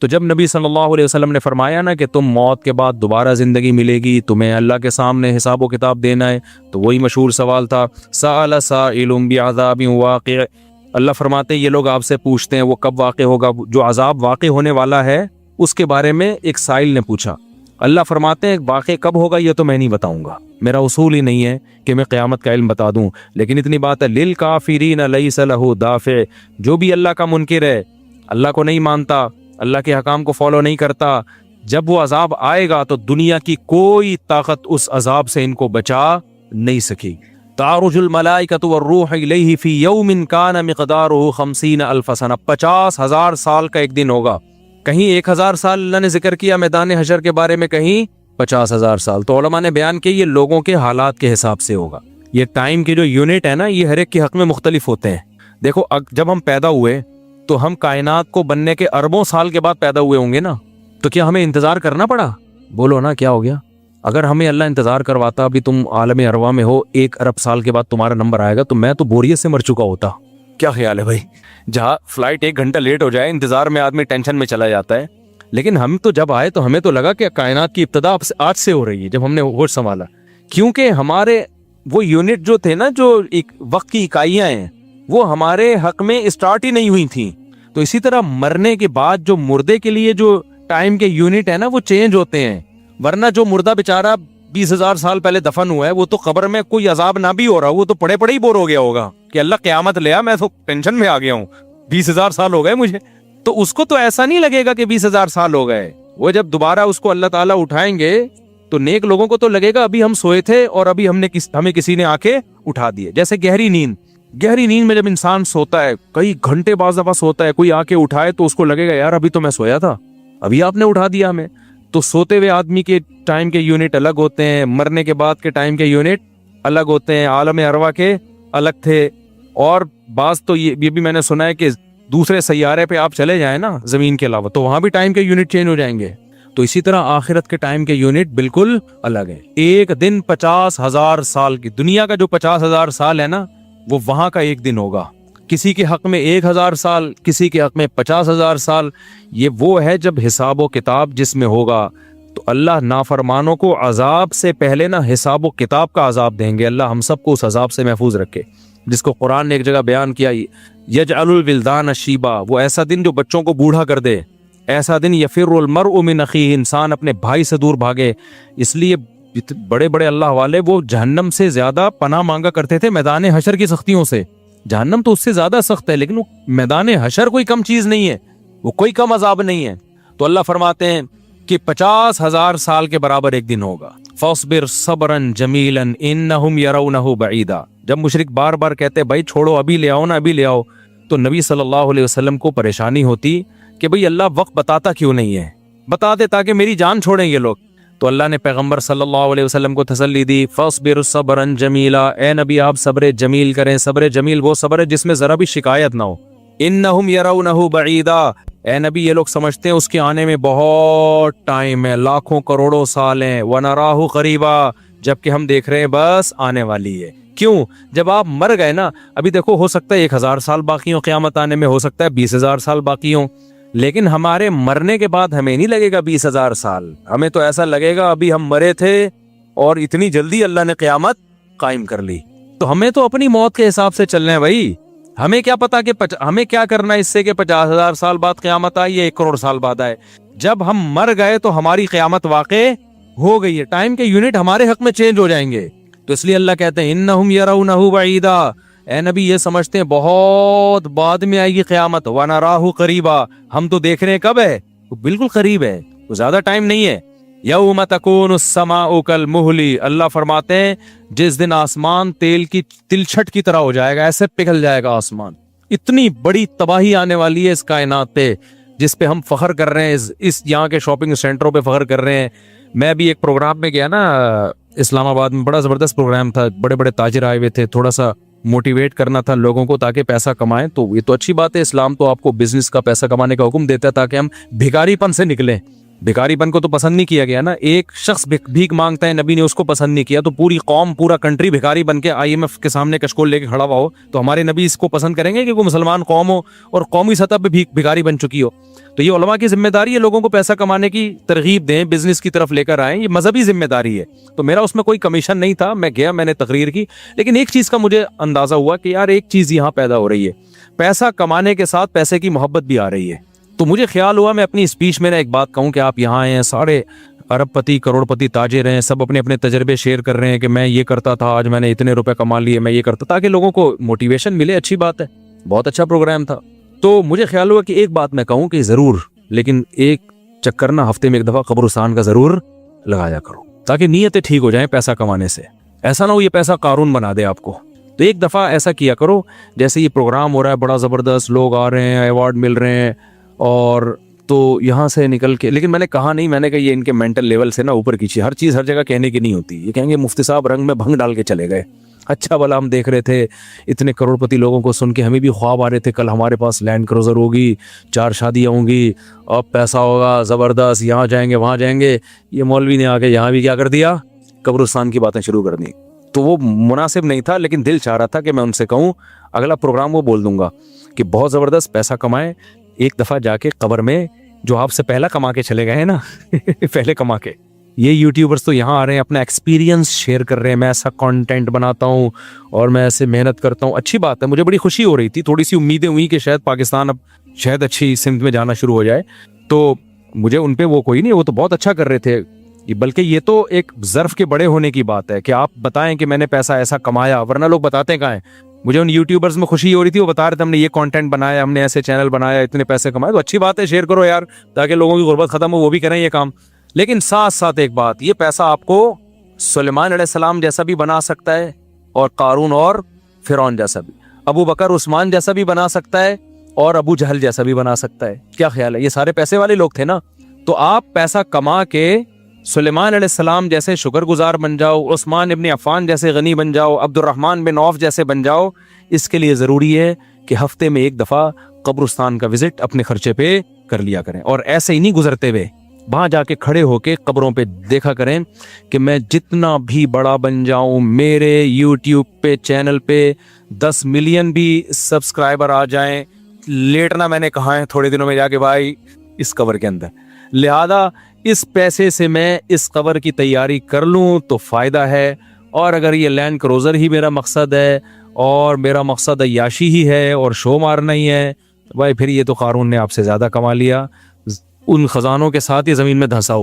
تو جب نبی صلی اللہ علیہ وسلم نے فرمایا نا کہ تم موت کے بعد دوبارہ زندگی ملے گی، تمہیں اللہ کے سامنے حساب و کتاب دینا ہے، تو وہی مشہور سوال تھا سأل سائل بعذاب واقع۔ اللہ فرماتے ہیں یہ لوگ آپ سے پوچھتے ہیں وہ کب واقع ہوگا، جو عذاب واقع ہونے والا ہے اس کے بارے میں ایک سائل نے پوچھا۔ اللہ فرماتے ہیں واقع کب ہوگا یہ تو میں نہیں بتاؤں گا، میرا اصول ہی نہیں ہے کہ میں قیامت کا علم بتا دوں، لیکن اتنی بات ہے للکافرین لیس لہ دافع، جو بھی اللہ کا منکر ہے، اللہ کو نہیں مانتا، اللہ کے حکام کو فالو نہیں کرتا، جب وہ عذاب آئے گا تو دنیا کی کوئی طاقت اس عذاب سے ان کو بچا نہیں سکی۔ تعرج الملائکۃ والروح الیہ فی یوم کان مقدارہ 50,000 سنہ، 50,000 سال کا ایک دن ہوگا۔ کہیں 1,000 سال اللہ نے ذکر کیا میدان حشر کے بارے میں، کہیں 50,000 سال۔ تو علماء نے بیان کیا یہ لوگوں کے حالات کے حساب سے ہوگا۔ یہ ٹائم کی جو یونٹ ہے نا یہ ہر ایک کے حق میں مختلف ہوتے ہیں۔ دیکھو جب ہم پیدا ہوئے تو ہم کائنات کو بننے کے اربوں سال کے بعد پیدا ہوئے ہوں گے نا، تو کیا ہمیں انتظار کرنا پڑا؟ بولو نا کیا ہو گیا؟ اگر ہمیں اللہ انتظار کرواتا ابھی تم عالم ارواح میں ہو 1 ارب سال کے بعد تمہارا نمبر آئے گا، تو میں تو بوریت سے مر چکا ہوتا۔ کیا خیال ہے بھائی؟ جہاں فلائٹ 1 گھنٹہ لیٹ ہو جائے انتظار میں آدمی ٹینشن میں چلا جاتا ہے، لیکن ہم تو جب آئے تو ہمیں تو لگا کہ کائنات کی ابتدا آج سے ہو رہی ہے جب ہم نے ہوش سنبھالا، کیونکہ ہمارے وہ یونٹ جو تھے نا، جو ایک وقت کی اکائیاں ہیں، وہ ہمارے حق میں اسٹارٹ ہی نہیں ہوئی تھیں۔ تو اسی طرح مرنے کے بعد جو مردے کے لیے جو ٹائم کے یونٹ ہے نا وہ چینج ہوتے ہیں، ورنہ جو مردہ بیچارہ 20,000 سال پہلے دفن ہوا ہے وہ تو قبر میں کوئی عذاب نہ بھی ہو رہا، وہ تو پڑے پڑے ہی بور ہو گیا ہوگا کہ اللہ قیامت لیا، میں تو ٹینشن میں آ گیا ہوں، 20,000 سال ہو گئے مجھے۔ تو اس کو تو ایسا نہیں لگے گا کہ 20,000 سال ہو گئے، وہ جب دوبارہ اس کو اللہ تعالیٰ اٹھائیں گے تو نیک لوگوں کو تو لگے گا ابھی ہم سوئے تھے اور ابھی ہمیں کسی نے آ کے اٹھا دیے۔ جیسے گہری نیند میں جب انسان سوتا ہے کئی گھنٹے بعض دفعہ سوتا ہے، کوئی آ کے اٹھائے تو اس کو لگے گا یار ابھی تو میں سویا تھا، ابھی آپ نے اٹھا دیا ہمیں۔ تو سوتے ہوئے آدمی کے ٹائم کے یونٹ الگ ہوتے ہیں، مرنے کے بعد کے ٹائم کے یونٹ الگ ہوتے ہیں، عالم ارواح کے الگ تھے۔ اور بعض تو یہ بھی میں نے سنا ہے کہ دوسرے سیارے پہ آپ چلے جائیں نا زمین کے علاوہ تو وہاں بھی ٹائم کے یونٹ چینج ہو جائیں گے۔ تو اسی طرح آخرت کے ٹائم کے یونٹ بالکل الگ ہے۔ ایک دن 50,000 سال کی، دنیا کا جو 50,000 سال ہے نا وہ وہاں کا ایک دن ہوگا۔ کسی کے حق میں 1,000 سال، کسی کے حق میں 50,000 سال۔ یہ وہ ہے جب حساب و کتاب جس میں ہوگا تو اللہ نافرمانوں کو عذاب سے پہلے نا حساب و کتاب کا عذاب دیں گے۔ اللہ ہم سب کو اس عذاب سے محفوظ رکھے، جس کو قرآن نے ایک جگہ بیان کیا، یجعل الولدان شیبا، وہ ایسا دن جو بچوں کو بوڑھا کر دے، ایسا دن یفر المرء من اخیہ، انسان اپنے بھائی سے دور بھاگے۔ اس لیے بڑے بڑے اللہ والے وہ جہنم سے زیادہ پناہ مانگا کرتے تھے میدان حشر کی سختیوں سے۔ جہنم تو اس سے زیادہ سخت ہے، لیکن وہ میدان حشر کوئی کم چیز نہیں ہے، وہ کوئی کم عذاب نہیں ہے۔ تو اللہ فرماتے ہیں کہ 50,000 سال کے برابر ایک دن ہوگا۔ فاصبر صبرا جمیلا انہم یرونہ بعیدا، جب مشرک بار بار کہتے بھائی چھوڑو ابھی لے آؤ نا ابھی لے آؤ، تو نبی صلی اللہ علیہ وسلم کو پریشانی ہوتی کہ بھئی اللہ وقت بتاتا کیوں نہیں ہے، بتا دے تاکہ میری جان چھوڑیں یہ لوگ۔ تو اللہ نے پیغمبر صلی اللہ علیہ وسلم کو تسلی دی، فاصبر صبرا جمیلا، اے نبی آپ صبر جمیل کریں۔ صبر جمیل وہ صبر ہے جس میں ذرا بھی شکایت نہ ہو۔ انہم یرونہ بعیدا، اے نبی یہ لوگ سمجھتے ہیں اس کے آنے میں بہت ٹائم ہے، لاکھوں کروڑوں سال ہیں، ونراہ قریبا، جبکہ ہم دیکھ رہے ہیں بس آنے والی ہے۔ کیوں؟ جب آپ مر گئے نا، ابھی دیکھو ہو سکتا ہے 1,000 سال باقی ہوں قیامت آنے میں، ہو سکتا ہے 20,000 سال باقی ہوں، لیکن ہمارے مرنے کے بعد ہمیں نہیں لگے گا 20,000 سال، ہمیں تو ایسا لگے گا ابھی ہم مرے تھے اور اتنی جلدی اللہ نے قیامت قائم کر لی۔ تو ہمیں تو اپنی موت کے حساب سے چلنا ہے بھائی، ہمیں کیا پتا کہ ہمیں کیا کرنا ہے اس سے کہ 50,000 سال بعد قیامت آئی یا 1 کروڑ سال بعد آئے۔ جب ہم مر گئے تو ہماری قیامت واقع ہو گئی ہے، ٹائم کے یونٹ ہمارے حق میں چینج ہو جائیں گے۔ تو اس لیے اللہ کہتے ہیں انہم یرونہ بعیدا، اے نبی یہ سمجھتے ہیں بہت بعد میں آئے گی قیامت، ونراہ قریبا، ہم تو دیکھ رہے ہیں کب ہے، وہ بالکل قریب ہے، وہ زیادہ ٹائم نہیں ہے۔ یوم تکون السماء کالمہل، اللہ فرماتے ہیں جس دن آسمان تیل کی تلچھٹ کی طرح ہو جائے گا، ایسے پگھل جائے گا آسمان۔ اتنی بڑی تباہی آنے والی ہے اس کائنات پہ جس پہ ہم فخر کر رہے ہیں، اس یہاں کے شاپنگ سینٹروں پہ فخر کر رہے ہیں۔ میں بھی ایک پروگرام میں گیا نا اسلام آباد میں، بڑا زبردست پروگرام تھا، بڑے بڑے تاجر آئے ہوئے تھے، تھوڑا سا موٹیویٹ کرنا تھا لوگوں کو تاکہ پیسہ کمائیں۔ تو یہ تو اچھی بات ہے، اسلام تو آپ کو بزنس کا پیسہ کمانے کا حکم دیتا ہے تاکہ ہم بھکاری پن سے نکلیں۔ भिखारीपन को तो पसंद नहीं किया गया ना, एक शख्स भीख मांगता है, नबी ने उसको पसंद नहीं किया, तो पूरी कौम पूरा कंट्री भिखारी बन के IMF के सामने कशकोल लेके खड़ा हुआ हो, तो हमारे नबी इसको पसंद करेंगे कि कोई मुसलमान कौम हो और कौमी सतह पे भिखारी बन चुकी हो? तो ये उलमा की जिम्मेदारी है, लोगों को पैसा कमाने की तरगीब दें, बिजनेस की तरफ लेकर आएं, ये मजहबी जिम्मेदारी है। तो मेरा उसमें कोई कमीशन नहीं था, मैं गया, मैंने तकरीर की, लेकिन एक चीज़ का मुझे अंदाज़ा हुआ कि यार एक चीज़ यहाँ पैदा हो रही है, पैसा कमाने के साथ पैसे की मोहब्बत भी आ रही है। तो मुझे ख्याल हुआ मैं अपनी स्पीच में ना एक बात कहूँ कि आप यहाँ आए हैं, सारे अरबपति करोड़पति ताजिर हैं, सब अपने अपने तजर्बे शेयर कर रहे हैं कि मैं ये करता था, आज मैंने इतने रुपए कमा लिए, मैं ये करता, ताकि लोगों को मोटिवेशन मिले। अच्छी बात है, बहुत अच्छा प्रोग्राम था। तो मुझे ख्याल हुआ कि एक बात मैं कहूँ कि ज़रूर, लेकिन एक चक्कर ना हफ्ते में एक दफ़ा कब्रिस्तान का ज़रूर लगाया करो, ताकि नीयतें ठीक हो जाएं पैसा कमाने से। ऐसा ना हो ये पैसा कारून बना दे आपको। तो एक दफ़ा ऐसा किया करो, जैसे ये प्रोग्राम हो रहा है बड़ा ज़बरदस्त, लोग आ रहे हैं, अवार्ड मिल रहे हैं, और तो यहाँ से निकल के, लेकिन मैंने कहा नहीं, मैंने कहा ये इनके मेंटल लेवल से ना ऊपर की चीज़, हर चीज़ हर जगह कहने की नहीं होती। ये कहेंगे मुफ्ती साहब रंग में भंग डाल के चले गए, अच्छा भला हम देख रहे थे इतने करोड़पति लोगों को सुन के, हमें भी ख्वाब आ रहे थे कल हमारे पास लैंड क्रूजर होगी, 4 शादियाँ होंगी, अब पैसा होगा ज़बरदस्त, यहाँ जाएंगे वहाँ जाएंगे। ये मौलवी ने आके यहाँ भी क्या कर दिया, कब्रिस्तान की बातें शुरू कर दी। तो वो मुनासिब नहीं था, लेकिन दिल चाह रहा था कि मैं उनसे कहूँ अगला प्रोग्राम वो बोल दूंगा कि बहुत ज़बरदस्त पैसा कमाएं, एक दफ़ा जाके कब्र में जो आपसे पहला कमा के चले गए हैं ना पहले कमा के, ये यूट्यूबर्स तो यहाँ आ रहे हैं, अपना एक्सपीरियंस शेयर कर रहे हैं, मैं ऐसा कंटेंट बनाता हूँ और मैं ऐसे मेहनत करता हूँ। अच्छी बात है, मुझे बड़ी खुशी हो रही थी, थोड़ी सी उम्मीदें हुई कि शायद पाकिस्तान अब शायद अच्छी सिमत में जाना शुरू हो जाए। तो मुझे उन पे वो कोई नहीं, वो तो बहुत अच्छा कर रहे थे, बल्कि ये तो एक ज़र्फ के बड़े होने की बात है कि आप बताएं कि मैंने पैसा ऐसा कमाया, वरना लोग बताते कहाँ हैं। मुझे उन यूट्यूबर्स में खुशी हो रही थी, वो बता रहे थे हमने ये कंटेंट बनाया, हमने ऐसे चैनल बनाया, इतने पैसे कमाए। तो अच्छी बात है, शेयर करो यार, ताकि लोगों की गुर्बत खत्म हो, वो भी करें ये काम। लेकिन साथ साथ एक बात, ये पैसा आपको सुलेमान अलैहिस्सलाम जैसा भी बना सकता है, और कारून और फिरौन जैसा भी, अबू बकर उस्मान जैसा भी बना सकता है, और अबू जहल जैसा भी बना सकता है। क्या ख्याल है, ये सारे पैसे वाले लोग थे ना। तो आप पैसा कमा के सुलेमान अलैहिस्सलाम जैसे शुक्रगुजार बन जाओ, उस्मान इब्न अफ़ान जैसे गनी बन जाओ, अब्दुर्रहमान बिन औफ जैसे बन जाओ। इसके लिए ज़रूरी है कि हफ्ते में एक दफ़ा कब्रिस्तान का विजिट अपने खर्चे पे कर लिया करें, और ऐसे ही नहीं गुजरते हुए वहाँ जाके खड़े होके कब्रों पे देखा करें कि मैं जितना भी बड़ा बन जाऊं, मेरे यूट्यूब पे चैनल पे 10 मिलियन भी सब्सक्राइबर आ जाएं, लेटना मैंने कहा है थोड़े दिनों में जाके भाई इस कब्र के अंदर। लिहाजा इस पैसे से मैं इस कब्र की तैयारी कर लूं तो फ़ायदा है। और अगर ये लैंड क्रूज़र ही मेरा मकसद है और मेरा मकसद अय्याशी ही है और शो मारना ही है, तो भाई फिर ये तो कारून ने आपसे ज़्यादा कमा लिया, उन खजानों के साथ ये ज़मीन में धंसा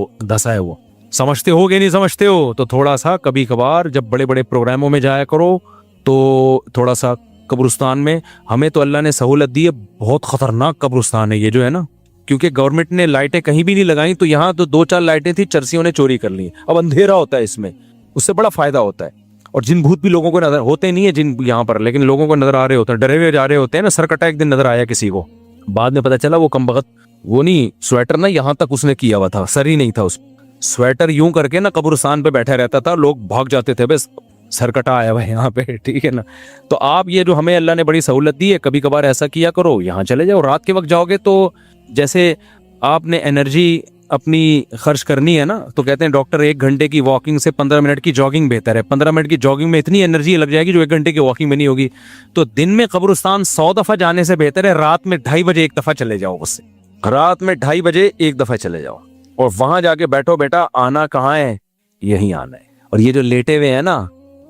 है। वो समझते हो कि नहीं समझते हो, तो थोड़ा सा कभी कभार जब बड़े बड़े प्रोग्रामों में जाया करो तो थोड़ा सा कब्रिस्तान में, हमें तो अल्लाह ने सहूलत दी है, बहुत ख़तरनाक कब्रिस्तान है ये जो है ना, क्योंकि गवर्नमेंट ने लाइटें कहीं भी नहीं लगाई, तो यहाँ तो 2-4 लाइटें थी, चरसियों ने चोरी कर ली। अब अंधेरा होता है इसमें, उससे बड़ा फायदा होता है। और जिन भूत भी लोगों को नजर होते नहीं है जिन यहाँ पर, लेकिन लोगों को नजर आ रहे होते हैं, डरे हुए जा रहे होते हैं ना। सरकटा एक दिन नजर आया किसी को, बाद में पता चला वो कमबख्त, वो नहीं स्वेटर ना यहाँ तक उसने किया हुआ था, सर ही नहीं था उस स्वेटर, यूं करके ना कब्रिस्तान पे बैठा रहता था, लोग भाग जाते थे, बस सरकटा आया हुआ है यहाँ पे, ठीक है ना। तो आप ये जो हमें अल्लाह ने बड़ी सहूलत दी है, कभी कभार ऐसा किया करो, यहाँ चले जाओ। रात के वक्त जाओगे तो जैसे आपने एनर्जी अपनी खर्च करनी है ना, तो कहते हैं डॉक्टर 1 घंटे की वॉकिंग से 15 मिनट की जॉगिंग बेहतर है। 15 मिनट की जॉगिंग में इतनी एनर्जी लग जाएगी जो 1 घंटे की वॉकिंग में नहीं होगी। तो दिन में कब्रिस्तान 100 दफ़ा जाने से बेहतर है रात में 2:30 बजे 1 दफ़ा चले जाओ। उससे रात में 2:30 बजे 1 दफ़ा चले जाओ, और वहां जाके बैठो, बेटा आना कहाँ है, यहीं आना है। और ये जो लेटे हुए हैं ना,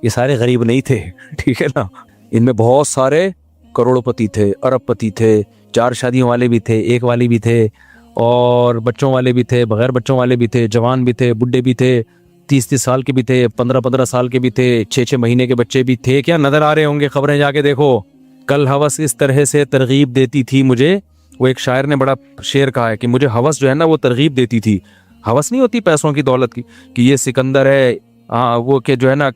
ये सारे गरीब नहीं थे, ठीक है ना। इनमें बहुत सारे करोड़पति थे, अरबपति थे, 4 शादियों वाले भी थे, 1 वाली भी थे, और बच्चों वाले भी थे, बगैर बच्चों वाले भी थे, जवान भी थे, बुढ़े भी थे, 30-30 साल के भी थे, 15-15 साल के भी थे, 6-6 महीने के बच्चे भी थे। क्या नजर आ रहे होंगे, खबरें जाके देखो। कल हवस इस तरह से तरगीब देती थी मुझे, वो एक शायर ने बड़ा शेर कहा है कि मुझे हवस जो है ना वो तरगीब देती थी। हवस नहीं होती पैसों की, दौलत की, कि ये सिकंदर है, हाँ वो कि जो है ना,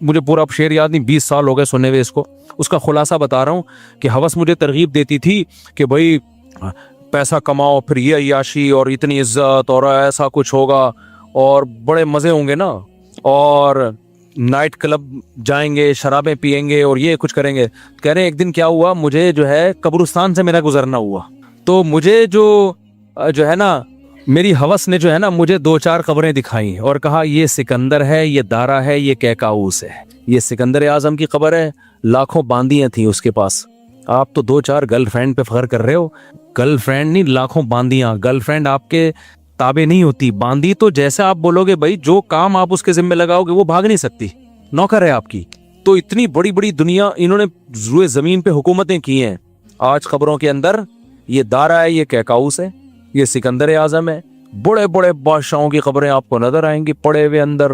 मुझे पूरा शेर याद नहीं, 20 साल हो गए सुने हुए इसको। उसका खुलासा बता रहा हूँ कि हवस मुझे तरगीब देती थी कि भाई पैसा कमाओ, फिर ये अय्याशी और इतनी इज्जत और ऐसा कुछ होगा और बड़े मज़े होंगे ना, और नाइट क्लब जाएंगे, शराबें पियेंगे और ये कुछ करेंगे। कह रहे हैं एक दिन क्या हुआ, मुझे जो है कब्रिस्तान से मेरा गुजरना हुआ, तो मुझे जो है ना میری ہوس نے جو ہے نا مجھے 2-4 قبریں دکھائیں اور کہا یہ سکندر ہے، یہ دارا ہے، یہ کیکاؤس ہے۔ یہ سکندر اعظم کی قبر ہے، لاکھوں باندیاں تھیں اس کے پاس۔ آپ تو 2-4 گرل فرینڈ پہ فخر کر رہے ہو، گرل فرینڈ نہیں لاکھوں باندیاں۔ گرل فرینڈ آپ کے تابع نہیں ہوتی، باندی تو جیسے آپ بولو گے بھائی جو کام آپ اس کے ذمہ لگاؤ گے وہ بھاگ نہیں سکتی، نوکر ہے آپ کی۔ تو اتنی بڑی بڑی دنیا انہوں نے روئے زمین پہ حکومتیں کی ہیں، آج قبروں کے اندر یہ دارا ہے، یہ کیکاؤس ہے، یہ سکندر اعظم ہے۔ بڑے بڑے بادشاہوں کی قبریں آپ کو نظر آئیں گی پڑے ہوئے اندر۔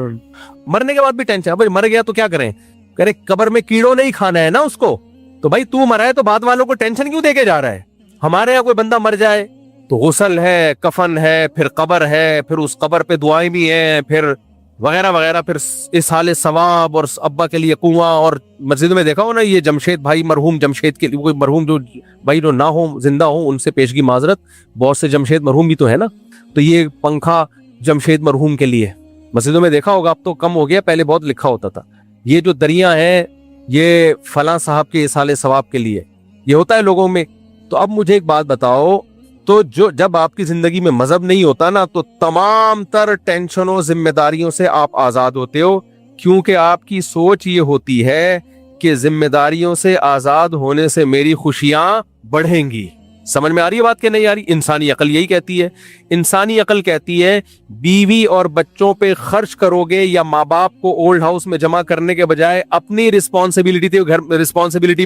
مرنے کے بعد بھی ٹینشن، بھائی مر گیا تو کیا کریں؟ کرے قبر میں کیڑوں نہیں کھانا ہے نا اس کو، تو بھائی تو مرا ہے تو بعد والوں کو ٹینشن کیوں دے کے جا را ہے؟ ہمارے یہاں کوئی بندہ مر جائے تو غسل ہے، کفن ہے، پھر قبر ہے، پھر اس قبر پہ دعائیں بھی ہیں، پھر وغیرہ وغیرہ، پھر اصحال ثواب، اور ابا کے لیے کنواں، اور مسجد میں دیکھا ہو نا یہ جمشید بھائی، مرحوم جمشید کے لیے، کوئی مرحوم جو بھائی جو نہ ہو زندہ ہو ان سے پیشگی معذرت، بہت سے جمشید مرحوم بھی تو ہے نا، تو یہ پنکھا جمشید مرحوم کے لیے مسجدوں میں دیکھا ہوگا، اب تو کم ہو گیا، پہلے بہت لکھا ہوتا تھا۔ یہ جو دریا ہیں یہ فلاں صاحب کے اصحال ثواب کے لیے، یہ ہوتا ہے لوگوں میں۔ تو اب مجھے ایک بات بتاؤ، تو جب آپ کی زندگی میں مذہب نہیں ہوتا نا تو تمام تر ٹینشنوں ذمہ داریوں سے آپ آزاد ہوتے ہو، کیونکہ آپ کی سوچ یہ ہوتی ہے کہ ذمہ داریوں سے آزاد ہونے سے میری خوشیاں بڑھیں گی۔ سمجھ میں آ رہی ہے بات کہ نہیں آ رہی؟ انسانی عقل یہی کہتی ہے، انسانی عقل کہتی ہے بیوی اور بچوں پہ خرچ کرو گے یا ماں باپ کو اولڈ ہاؤس میں جمع کرنے کے بجائے اپنی رسپانسبلٹی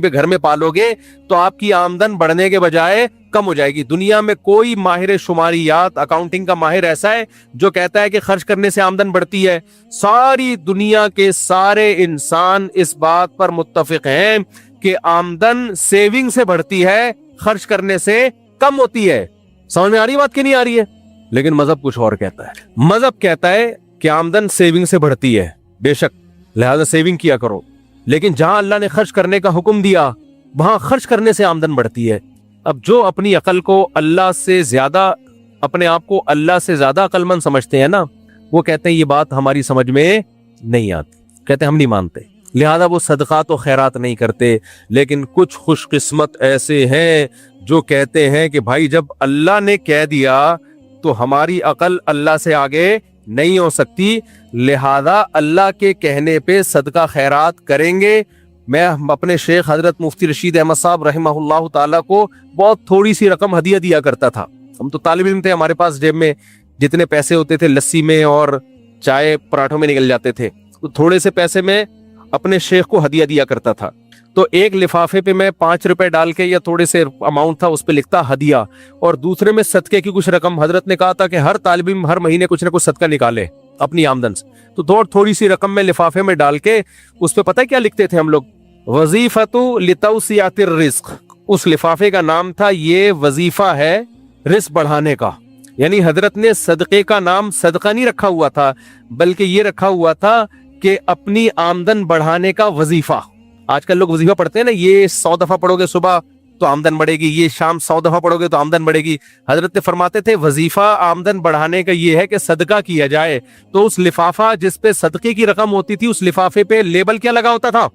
پہ گھر میں پالو گے تو آپ کی آمدن بڑھنے کے بجائے کم ہو جائے گی۔ دنیا میں کوئی ماہر شماریات، اکاؤنٹنگ کا ماہر ایسا ہے جو کہتا ہے کہ خرچ کرنے سے آمدن بڑھتی ہے؟ ساری دنیا کے سارے انسان اس بات پر متفق ہیں کہ آمدن سیونگ سے بڑھتی ہے، خرچ کرنے سے کم ہوتی ہے۔ سمجھ میں آ رہی بات کہ نہیں آ رہی ہے؟ لیکن مذہب کچھ اور کہتا ہے۔ مذہب کہتا ہے کہ آمدن سیونگ سے بڑھتی ہے، بے شک، لہذا سیونگ کیا کرو، لیکن جہاں اللہ نے خرچ کرنے کا حکم دیا وہاں خرچ کرنے سے آمدن بڑھتی ہے۔ اب جو اپنی عقل کو اللہ سے زیادہ، اپنے آپ کو اللہ سے زیادہ عقل مند سمجھتے ہیں نا، وہ کہتے ہیں یہ بات ہماری سمجھ میں نہیں آتی، کہتے ہیں ہم نہیں مانتے، لہذا وہ صدقات و خیرات نہیں کرتے۔ لیکن کچھ خوش قسمت ایسے ہیں جو کہتے ہیں کہ بھائی جب اللہ نے کہہ دیا تو ہماری عقل اللہ سے آگے نہیں ہو سکتی، لہذا اللہ کے کہنے پہ صدقہ خیرات کریں گے۔ میں اپنے شیخ حضرت مفتی رشید احمد صاحب رحمہ اللہ تعالیٰ کو بہت تھوڑی سی رقم ہدیہ دیا کرتا تھا۔ ہم تو طالب علم تھے، ہمارے پاس جیب میں جتنے پیسے ہوتے تھے لسی میں اور چائے پراٹھوں میں نکل جاتے تھے، تو تھوڑے سے پیسے میں اپنے شیخ کو ہدیہ دیا کرتا تھا۔ تو ایک لفافے پہ میں 5 روپے ڈال کے یا تھوڑے سے اماؤنٹ تھا اس پہ لکھتا ہدیہ، اور دوسرے میں صدقے کی کچھ رقم۔ حضرت نے کہا تھا کہ ہر طالب علم ہر مہینے کچھ نہ کچھ صدقہ نکالے اپنی آمدن سے، تو تھوڑی سی رقم میں لفافے میں ڈال کے اس پہ پتہ کیا لکھتے تھے ہم لوگ؟ وظیفۃ لتوسعۃ الرزق۔ اس لفافے کا نام تھا یہ وظیفہ ہے رزق بڑھانے کا، یعنی حضرت نے صدقے کا نام صدقہ نہیں رکھا ہوا تھا، بلکہ یہ رکھا ہوا تھا کہ اپنی آمدن بڑھانے کا وظیفہ۔ آج کل لوگ وظیفہ پڑھتے ہیں نا، یہ 100 دفعہ پڑھو گے صبح تو آمدن بڑھے گی، یہ شام 100 دفعہ پڑھو گے تو آمدن بڑھے گی۔ حضرت نے فرماتے تھے وظیفہ آمدن بڑھانے کا یہ ہے کہ صدقہ کیا جائے۔ تو اس لفافہ جس پہ صدقے کی رقم ہوتی تھی اس لفافے پہ لیبل کیا لگا ہوتا تھا؟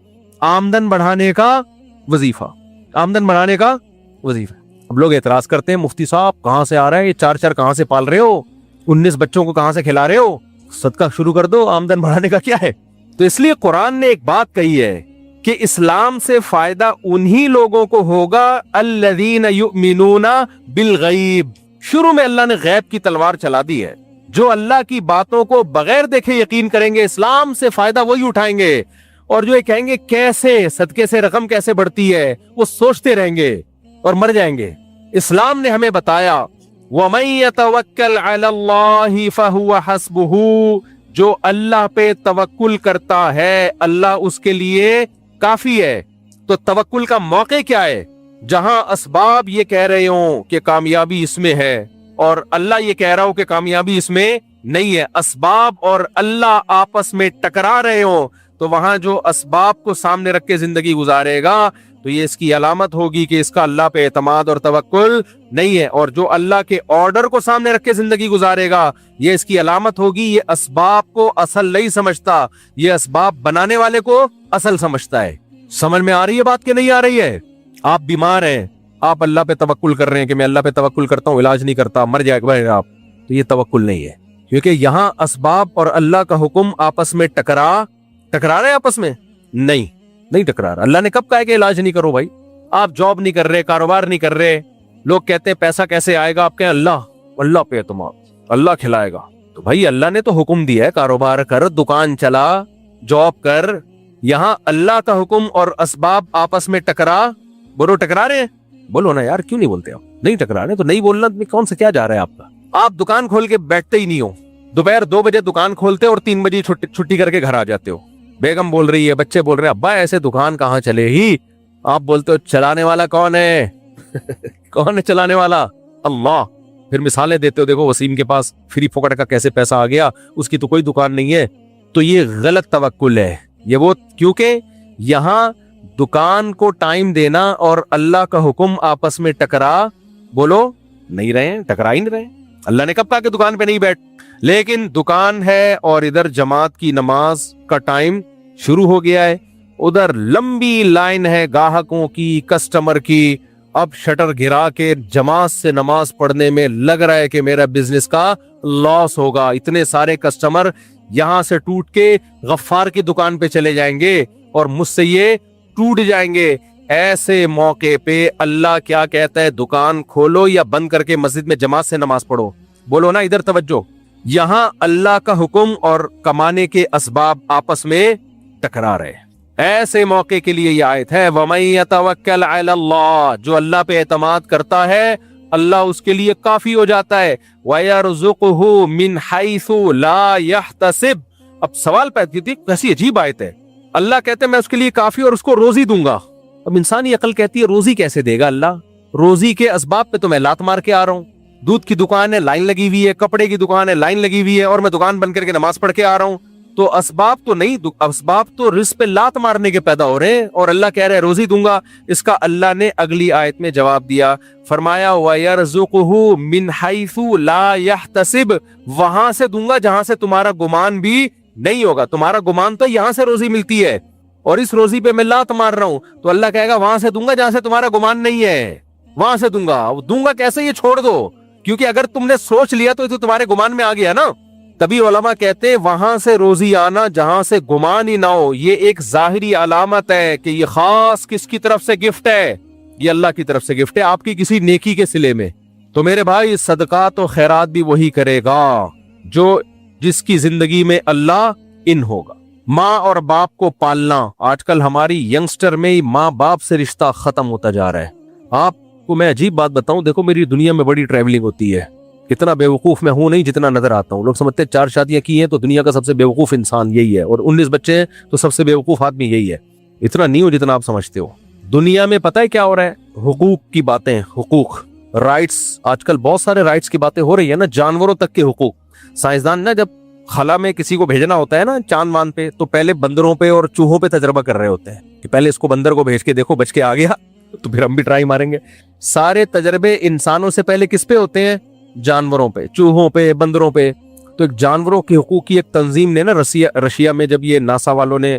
آمدن بڑھانے کا وظیفہ، آمدن بڑھانے کا وظیفہ۔ اب لوگ اعتراض کرتے ہیں مفتی صاحب کہاں سے آ رہا ہے یہ 4 کہاں سے پال رہے ہو، 19 بچوں کو کہاں سے کھلا رہے ہو، صدقہ شروع کر دو، آمدن بڑھانے کا کیا ہے؟ تو اس لیے قرآن نے ایک بات کہی ہے کہ اسلام سے فائدہ انہی لوگوں کو ہوگا الذین یؤمنون بالغیب۔ شروع میں اللہ نے غیب کی تلوار چلا دی ہے، جو اللہ کی باتوں کو بغیر دیکھے یقین کریں گے اسلام سے فائدہ وہی اٹھائیں گے، اور جو یہ کہیں گے کیسے صدقے سے رقم کیسے بڑھتی ہے وہ سوچتے رہیں گے اور مر جائیں گے۔ اسلام نے ہمیں بتایا وَمَن يَتَوَكَّلْ عَلَى اللَّهِ فَهُوَ حَسْبُهُ، جو اللہ پہ توکل کرتا ہے اللہ اس کے لیے کافی ہے۔ تو توکل کا موقع کیا ہے؟ جہاں اسباب یہ کہہ رہے ہوں کہ کامیابی اس میں ہے اور اللہ یہ کہہ رہا ہو کہ کامیابی اس میں نہیں ہے، اسباب اور اللہ آپس میں ٹکرا رہے ہوں، تو وہاں جو اسباب کو سامنے رکھ کے زندگی گزارے گا تو یہ اس کی علامت ہوگی کہ اس کا اللہ پہ اعتماد اور توکل نہیں ہے، اور جو اللہ کے آرڈر کو سامنے رکھ کے زندگی گزارے گا یہ اس کی علامت ہوگی یہ اسباب کو اصل نہیں سمجھتا، یہ اسباب بنانے والے کو اصل سمجھتا ہے۔ سمجھ میں آ رہی ہے بات کہ نہیں آ رہی ہے؟ آپ بیمار ہیں، آپ اللہ پہ توکل کر رہے ہیں کہ میں اللہ پہ توکل کرتا ہوں، علاج نہیں کرتا، مر جائے گا آپ، تو یہ توکل نہیں ہے, کیونکہ یہاں اسباب اور اللہ کا حکم آپس میں ٹکرا رہے آپس میں نہیں ٹکرا رہا. اللہ نے کب کہا کہ علاج نہیں کرو بھائی؟ آپ جاب نہیں کر رہے, کاروبار نہیں کر رہے, لوگ کہتے ہیں پیسہ کیسے آئے گا, آپ کہیں اللہ پہ اعتماد, اللہ کھلائے گا. تو بھائی اللہ نے تو حکم دیا ہے کاروبار کر, دکان چلا, جاب کر. یہاں اللہ کا حکم اور اسباب آپس میں بولو ٹکرا رہے ہیں؟ بولو نا یار, کیوں نہیں بولتے آپ؟ نہیں ٹکرا رہے تو نہیں بولنا, کون سے کیا جا رہا ہے آپ کا؟ آپ دکان کھول کے بیٹھتے ہی نہیں ہو, دوپہر 2 بجے دکان کھولتے اور 3 بجے چھٹی کر کے گھر آ جاتے ہو. بیگم بول رہی ہے, بچے بول رہے ہیں, ابا ایسے دکان کہاں چلے ہی. آپ بولتے ہو چلانے والا کون ہے؟ کون ہے چلانے والا؟ اللہ. پھر مثالیں دیتے ہو, دیکھو وسیم کے پاس فری پھوکٹ کا کیسے پیسہ آ گیا, اس کی تو کوئی دکان نہیں ہے. تو یہ غلط توکل ہے. یہ وہ, کیونکہ یہاں دکان کو ٹائم دینا اور اللہ کا حکم آپس میں بولو نہیں رہے, ٹکرا ہی نہیں رہے. اللہ نے کب کہا کہ دکان پہ نہیں بیٹھ, لیکن دکان ہے اور ادھر جماعت کی نماز کا ٹائم شروع ہو گیا ہے, ادھر لمبی لائن ہے گاہکوں کی, کسٹمر کی. اب شٹر گرا کے جماعت سے نماز پڑھنے میں لگ رہا ہے کہ میرا بزنس کا لاس ہوگا, اتنے سارے کسٹمر یہاں سے ٹوٹ کے غفار کی دکان پہ چلے جائیں گے اور مجھ سے یہ ٹوٹ جائیں گے. ایسے موقع پہ اللہ کیا کہتا ہے, دکان کھولو یا بند کر کے مسجد میں جماعت سے نماز پڑھو. بولو نا ادھر توجہ. یہاں اللہ کا حکم اور کمانے کے اسباب آپس میں ٹکرا رہے. ایسے موقع کے لیے یہ آیت ہے, وَمَن يَتَوَكَّلْ عَلَى اللَّهِ, جو اللہ پہ اعتماد کرتا ہے اللہ اس کے لیے کافی ہو جاتا ہے. وَيَرْزُقُهُ مِنْ حَيْثُ لَا يَحْتَسِبْ. اب سوال پیدا کیتی, کیسی عجیب آیت ہے. اللہ کہتے ہیں میں اس کے لیے کافی اور اس کو روزی دوں گا. اب انسانی عقل کہتی ہے روزی کیسے دے گا اللہ؟ روزی کے اسباب پہ تو میں لات مار کے آ رہا ہوں. دودھ کی دکان ہے, لائن لگی ہوئی ہے, کپڑے کی دکان ہے, لائن لگی ہوئی ہے, اور میں دکان بند کر کے نماز پڑھ کے آ رہا ہوں. تو اسباب تو نہیں, اسباب تو رزق پہ لات مارنے کے پیدا ہو رہے ہیں, اور اللہ کہہ رہا ہے روزی دوں گا. اس کا اللہ نے اگلی آیت میں جواب دیا, فرمایا وَيَرْزُقُهُ مِنْ حَيْثُ لَا يَحْتَسِبْ, وہاں سے دوں گا جہاں سے تمہارا گمان بھی نہیں ہوگا. تمہارا گمان تو یہاں سے روزی ملتی ہے اور اس روزی پہ میں لات مار رہا ہوں, تو اللہ کہے گا وہاں سے دوں گا جہاں سے تمہارا گمان نہیں ہے, وہاں سے دوں گا کیسے, یہ چھوڑ دو, کیونکہ اگر تم نے سوچ لیا تو یہ تو تمہارے گمان میں آ گیا نا. تبھی علماء کہتے ہیں وہاں سے روزی آنا جہاں سے گمان ہی نہ ہو, یہ ایک ظاہری علامت ہے کہ یہ خاص کس کی طرف سے گفٹ ہے, یہ اللہ کی طرف سے گفٹ ہے آپ کی کسی نیکی کے صلے میں. تو میرے بھائی صدقات و خیرات بھی وہی کرے گا جس کی زندگی میں اللہ ان ہوگا. ماں اور باپ کو پالنا, آج کل ہماری ینگسٹر میں ماں باپ سے رشتہ ختم ہوتا جا رہا ہے. آپ کو میں عجیب بات بتاؤں, دیکھو میری دنیا میں بڑی ٹریولنگ ہوتی ہے, اتنا بیوقوف میں ہوں نہیں جتنا نظر آتا ہوں. لوگ سمجھتے ہیں 4 شادیاں کی ہیں تو دنیا کا سب سے بیوقوف انسان یہی ہے, اور 19 بچے ہیں تو سب سے بیوقوف آدمی یہی ہے. اتنا نہیں ہو جتنا آپ سمجھتے ہو. دنیا میں پتہ ہے کیا ہو رہا ہے؟ حقوق کی باتیں, حقوق, رائٹس. آج کل بہت سارے رائٹس کی باتیں ہو رہی ہیں نا, جانوروں تک کے حقوق. سائنسدان نا جب خلا میں کسی کو بھیجنا ہوتا ہے نا چاند مان پہ, تو پہلے بندروں پہ اور چوہوں پہ تجربہ کر رہے ہوتے ہیں کہ پہلے اس کو بندر کو بھیج کے دیکھو بچ کے آ گیا تو پھر ہم بھی ٹرائی ماریں گے. سارے تجربے انسانوں سے پہلے کس پہ ہوتے ہیں؟ جانوروں پہ, چوہوں پہ, بندروں پہ. تو ایک جانوروں کے حقوق کی ایک تنظیم نے نا رشیا میں, جب یہ ناسا والوں نے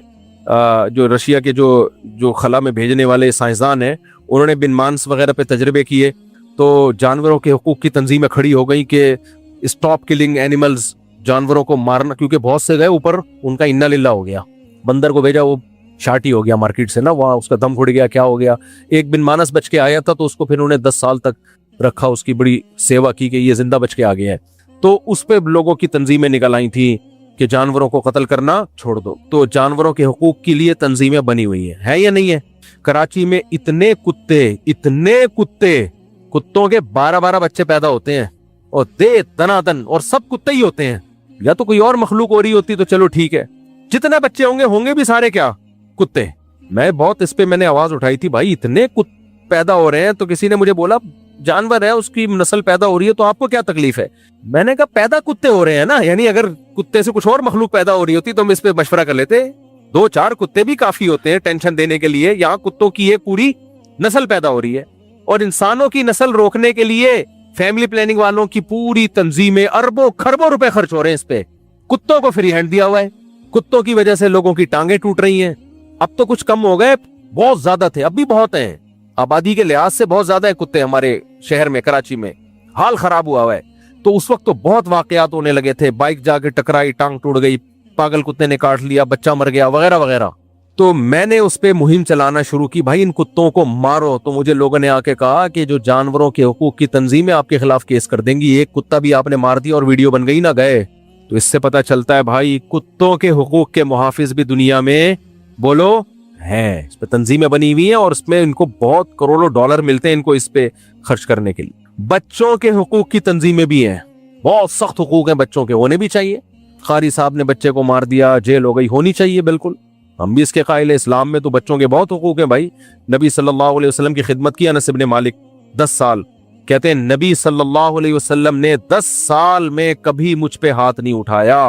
جو رشیا کے جو خلا میں بھیجنے والے سائنسدان ہیں انہوں نے بن مانس وغیرہ پہ تجربے کیے, تو جانوروں کے حقوق کی تنظیمیں کھڑی ہو گئی کہ اسٹاپ کلنگ اینیملز, جانوروں کو مارنا, کیونکہ بہت سے گئے اوپر ان کا انا للہ ہو گیا. بندر کو بھیجا وہ شارٹ ہی ہو گیا مارکیٹ سے نا, وہاں اس کا دم گھٹ گیا, کیا ہو گیا. ایک بن مانس بچ کے آیا تھا تو اس کو پھر انہوں نے 10 سال تک رکھا, اس کی بڑی سیوا کی کہ یہ زندہ بچ کے آ گیا ہے. تو اس پہ لوگوں کی تنظیمیں نکل آئی تھیں کہ جانوروں کو قتل کرنا چھوڑ دو. تو جانوروں کے حقوق کے لیے تنظیمیں بنی ہوئی ہیں, ہے یا نہیں ہے؟ کراچی میں اتنے کتے, کتوں کے 12 بچے پیدا ہوتے ہیں, اور دے دنادن, اور سب کتے ہی ہوتے ہیں. یا تو کوئی اور مخلوق ہو رہی ہوتی تو چلو ٹھیک ہے, جتنے بچے ہوں گے بھی سارے کیا کتے. میں بہت اس پہ میں نے آواز اٹھائی تھی, بھائی اتنے پیدا ہو رہے ہیں. تو کسی نے مجھے بولا جانور ہے اس کی نسل پیدا ہو رہی ہے تو آپ کو کیا تکلیف ہے؟ میں نے کہا پیدا کتے ہو رہے ہیں نا, یعنی اگر کتے سے کچھ اور مخلوق پیدا ہو رہی ہوتی تو ہم اس پہ مشورہ کر لیتے. 2-4 کتے بھی کافی ہوتے ہیں ٹینشن دینے کے لیے. یہاں کتوں کی ایک پوری نسل پیدا ہو رہی ہے, اور انسانوں کی نسل روکنے کے لیے فیملی پلاننگ والوں کی پوری تنظیمیں اربوں خربوں روپے خرچ ہو رہے ہیں اس پہ. کتوں کو فری ہینڈ دیا ہوا ہے. کتوں کی وجہ سے لوگوں کی ٹانگیں ٹوٹ رہی ہیں. اب تو کچھ کم ہو گئے, بہت زیادہ تھے, اب بھی بہت ہیں. آبادی کے لحاظ سے بہت زیادہ ہے کتے ہمارے شہر میں, کراچی میں حال خراب ہوا ہے. तो उस वक्त तो बहुत वाकयात होने लगे थे, बाइक जाके टकराई, टांग टूट गई, पागल कुत्ते ने काट लिया, बच्चा मर गया, वगैरह वगैरह। तो मैंने उस पे मुहिम चलाना शुरू की, भाई इन कुत्तों को मारो। तो मुझे लोगों ने आके कहा कि जो जानवरों के हुकूक की तंजीमें आपके खिलाफ केस कर देंगी, एक कुत्ता भी आपने मार दिया और वीडियो बन गई ना, गए। तो इससे पता चलता है भाई कुत्तों के हुकूक के मुहाफिज भी दुनिया में बोलो हैं, इस पे तंजीमें बनी हुई हैं और इसमें इनको बहुत करोड़ों डॉलर मिलते हैं इनको इस पे खर्च करने के लिए। बच्चों के हुकूक की तंजीमें भी हैं, बहुत सख्त हुकूक हैं बच्चों के, होने भी चाहिए। कारी साहब ने बच्चे को मार दिया, जेल हो गई, होनी चाहिए बिल्कुल, हम भी इसके कायल हैं। इस्लाम में तो बच्चों के बहुत हुकूक हैं भाई। नबी सल्लल्लाहु अलैहि वसल्लम की खिदमत की अनस इब्न मालिक 10 साल, कहते हैं नबी सल्लल्लाहु अलैहि वसल्लम ने 10 साल में कभी मुझ पे हाथ नहीं उठाया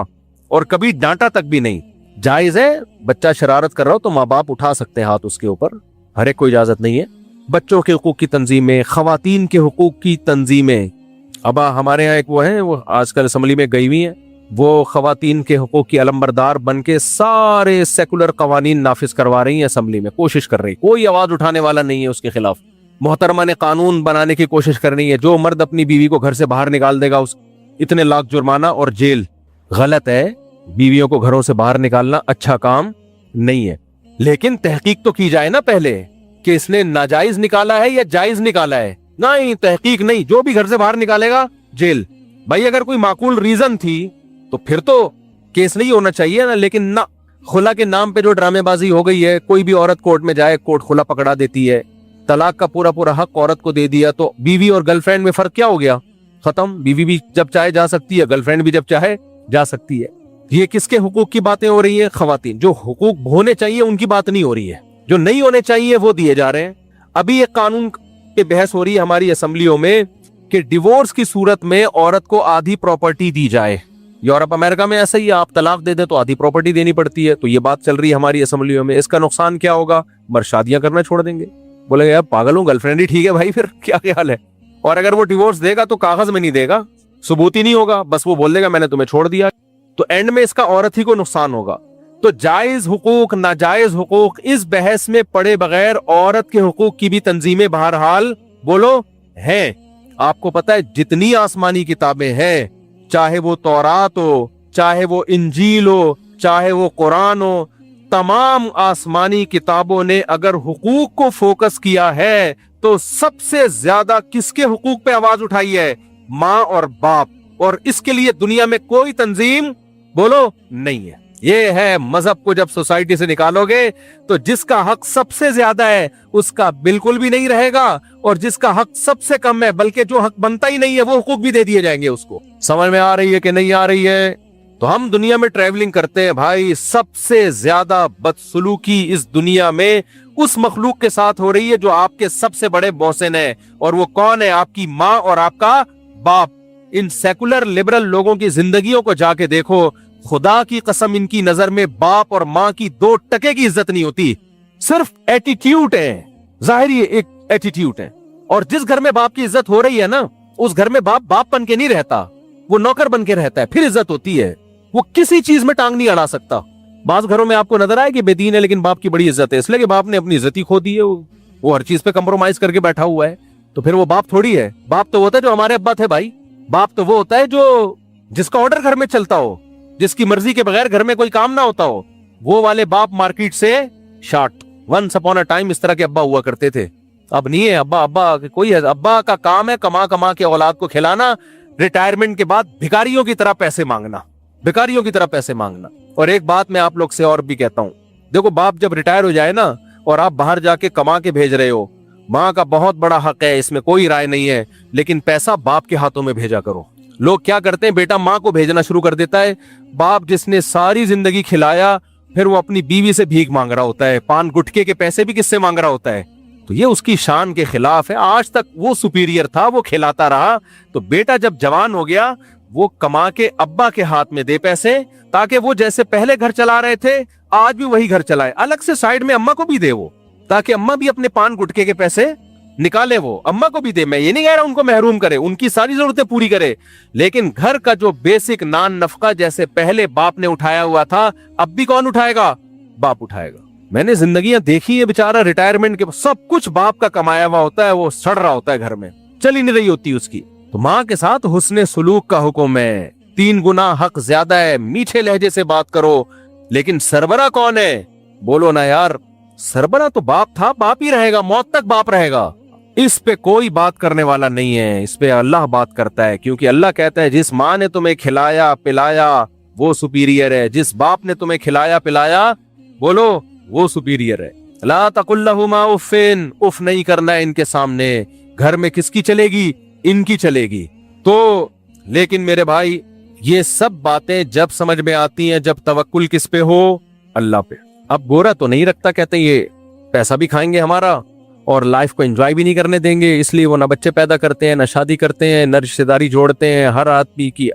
और कभी डांटा तक भी नहीं। जायज है, बच्चा शरारत कर रहा हो तो माँ बाप उठा सकते हैं हाथ उसके ऊपर, हर एक को इजाजत नहीं है। बच्चों के हुकूक की तंजीमें, खवातीन के हुकूक की तंजीमें। अब हमारे यहाँ एक वो है, वो आजकल असम्बली में गई हुई है, वो खवातीन के हुकूक की अलमबरदार बन के सारे सेकुलर कवानीन नाफिज करवा रही हैं असम्बली में, कोशिश कर रही, कोई आवाज उठाने वाला नहीं है उसके खिलाफ। मोहतरमा ने कानून बनाने की कोशिश करनी है, जो मर्द अपनी बीवी को घर से बाहर निकाल देगा उस इतने लाख जुर्माना और जेल। गलत है, बीवियों को घरों से बाहर निकालना अच्छा काम नहीं है, लेकिन तहकीक तो की जाए ना पहले कि इसने नाजायज निकाला है या जायज निकाला है। नहीं, तहकीक नहीं, जो भी घर से बाहर निकालेगा जेल। भाई अगर कोई माकूल रीजन थी तो फिर तो केस नहीं होना चाहिए ना, लेकिन ना, खुला के नाम पे जो ड्रामेबाजी हो गई है, कोई भी औरत कोर्ट में जाए, कोर्ट खुला पकड़ा देती है, तलाक का पूरा पूरा हक औरत को दे दिया, तो बीवी और गर्लफ्रेंड में फर्क क्या हो गया? खत्म, बीवी भी जब चाहे जा सकती है, गर्लफ्रेंड भी जब चाहे जा सकती है। ये किसके हुकूक की बातें हो रही है? खवातीन। जो हुकूक होने चाहिए उनकी बात नहीं हो रही है, जो नहीं होने चाहिए वो दिए जा रहे हैं। अभी एक कानून पे बहस हो रही है हमारी असेंबलियों में कि डिवोर्स की सूरत में औरत को आधी प्रॉपर्टी दी जाए। यूरोप अमेरिका में ऐसा ही है, आप तलाक दे दे तो आधी प्रॉपर्टी देनी पड़ती है। तो ये बात चल रही है हमारी असेंबलियों में। इसका नुकसान क्या होगा? मर्द शादियां करना छोड़ देंगे, बोले यार पागल हूं, गर्लफ्रेंड ही ठीक है भाई, फिर क्या ख्याल है। और अगर वो डिवोर्स देगा तो कागज में नहीं देगा, सबूत ही नहीं होगा, बस वो बोल देगा मैंने तुम्हें छोड़ दिया, तो एंड में इसका औरत ही को नुकसान होगा। तो जायज हुकूक, नाजायज हुकूक, इस बहस में पड़े बगैर औरत के हुकूक की भी तंजीमें बहरहाल बोलो हैं। आपको पता है जितनी आसमानी किताबें हैं, चाहे वो तौरात हो, चाहे वो इंजील हो, चाहे वो कुरान हो, तमाम आसमानी किताबों ने अगर हुकूक को फोकस किया है तो सबसे ज्यादा किसके हुकूक पे आवाज उठाई है? माँ और बाप। और इसके लिए दुनिया में कोई तंजीम बोलो नहीं है। ये है मजहब को जब सोसाइटी से निकालोगे तो जिसका हक सबसे ज्यादा है उसका बिल्कुल भी नहीं रहेगा, और जिसका हक सबसे कम है, बल्कि जो हक बनता ही नहीं है, वो हुकूक भी दे दिए जाएंगे उसको। समझ में आ रही है कि नहीं आ रही है? तो हम दुनिया में ट्रैवलिंग करते हैं भाई, सबसे ज्यादा बदसलूकी इस दुनिया में उस मखलूक के साथ हो रही है जो आपके सबसे बड़े मोहसिन है, और वो कौन है? आपकी माँ और आपका बाप। इन सेकुलर लिबरल लोगों की जिंदगियों को जाके देखो, खुदा की कसम इनकी नजर में बाप और माँ की 2 टके की इज्जत नहीं होती, सिर्फ एटीट्यूड है, जाहिर एक एटीट्यूड है। और जिस घर में बाप की इज्जत हो रही है ना, उस घर में बाप बाप बन के नहीं रहता, वो नौकर बन के रहता है, फिर इज्जत होती है। वो किसी चीज में टांग नहीं अड़ा सकता। बास घरों में आपको नजर आए कि बेदीन है लेकिन बाप की बड़ी इज्जत है, इसलिए कि बाप ने अपनी इज्जत ही खो दी है, वो हर चीज पे कंप्रोमाइज करके बैठा हुआ है। तो फिर वो बाप थोड़ी है। बाप तो होता है जो हमारे अब्बा थे भाई। बाप तो वो होता है जो जिसका ऑर्डर घर में चलता हो, जिसकी मर्जी के बगैर घर में कोई काम ना होता हो, वो वाले बाप मार्केट से short. Once upon a time इस तरह के अब्बा हुआ करते थे, अब नहीं है अब्बा। अब्बा कोई है? अब्बा का काम है कमा कमा के औलाद को खिलाना, रिटायरमेंट के बाद भिखारियों की तरह पैसे मांगना, भिखारियों की तरह पैसे मांगना। और एक बात मैं आप लोग से और भी कहता हूं, देखो बाप जब रिटायर हो जाए ना और आप बाहर जाके कमा के भेज रहे हो, माँ का बहुत बड़ा हक है, इसमें कोई राय नहीं है, लेकिन पैसा बाप के हाथों में भेजा करो। लोग क्या करते हैं, बेटा माँ को भेजना शुरू कर देता है, बाप जिसने सारी जिंदगी खिलाया फिर वो अपनी बीवी से भीख मांग रहा होता है, पान गुटके के पैसे भी किससे मांग रहा होता है। तो ये उसकी शान के खिलाफ है। आज तक वो सुपीरियर था, वो खिलाता रहा, तो बेटा जब जवान हो गया वो कमा के अब्बा के हाथ में दे पैसे, ताकि वो जैसे पहले घर चला रहे थे आज भी वही घर चलाए। अलग से साइड में अम्मा को भी दे वो, ताकि अम्मा भी अपने पान गुटके के पैसे निकाले, वो अम्मा को भी दे। मैं ये नहीं कह रहा उनको महरूम करे, उनकी सारी जरूरतें पूरी करे, लेकिन घर का जो बेसिक नान नफका जैसे पहले बाप ने उठाया हुआ था, अब भी कौन उठाएगा? बाप उठाएगा। मैंने जिंदगियां देखी है, बेचारा रिटायरमेंट के सब कुछ बाप का कमाया हुआ होता है, वो सड़ रहा होता है घर में, चल ही नहीं रही होती उसकी। तो माँ के साथ हुस्ने सुलूक का हुक्म है, 3 गुना हक ज्यादा है, मीठे लहजे से बात करो। लेकिन सरबरा कौन है? बोलो ना यार, सरबरा तो बाप था, बाप ही रहेगा, मौत तक बाप रहेगा। इस पे कोई बात करने वाला नहीं है, इस पे अल्लाह बात करता है, क्योंकि अल्लाह कहता है जिस माँ ने तुम्हें खिलाया पिलाया वो सुपीरियर है, जिस बाप ने तुम्हें खिलाया पिलाया बोलो वो सुपीरियर है। ला तकुल्लहुमा उफ़िन, उफ नहीं करना है इनके सामने। घर में किसकी चलेगी? इनकी चलेगी। तो लेकिन मेरे भाई ये सब बातें जब समझ में आती हैं जब तवक्कुल किस पे हो? अल्लाह पे। अब गोरा तो नहीं रखता, कहते ये पैसा भी खाएंगे हमारा और लाइफ को एंजॉय भी नहीं करने देंगे, इसलिए वो ना बच्चे पैदा करते हैं, ना शादी करते हैं, ना रिश्तेदारी जोड़ते हैं। हर आदमी की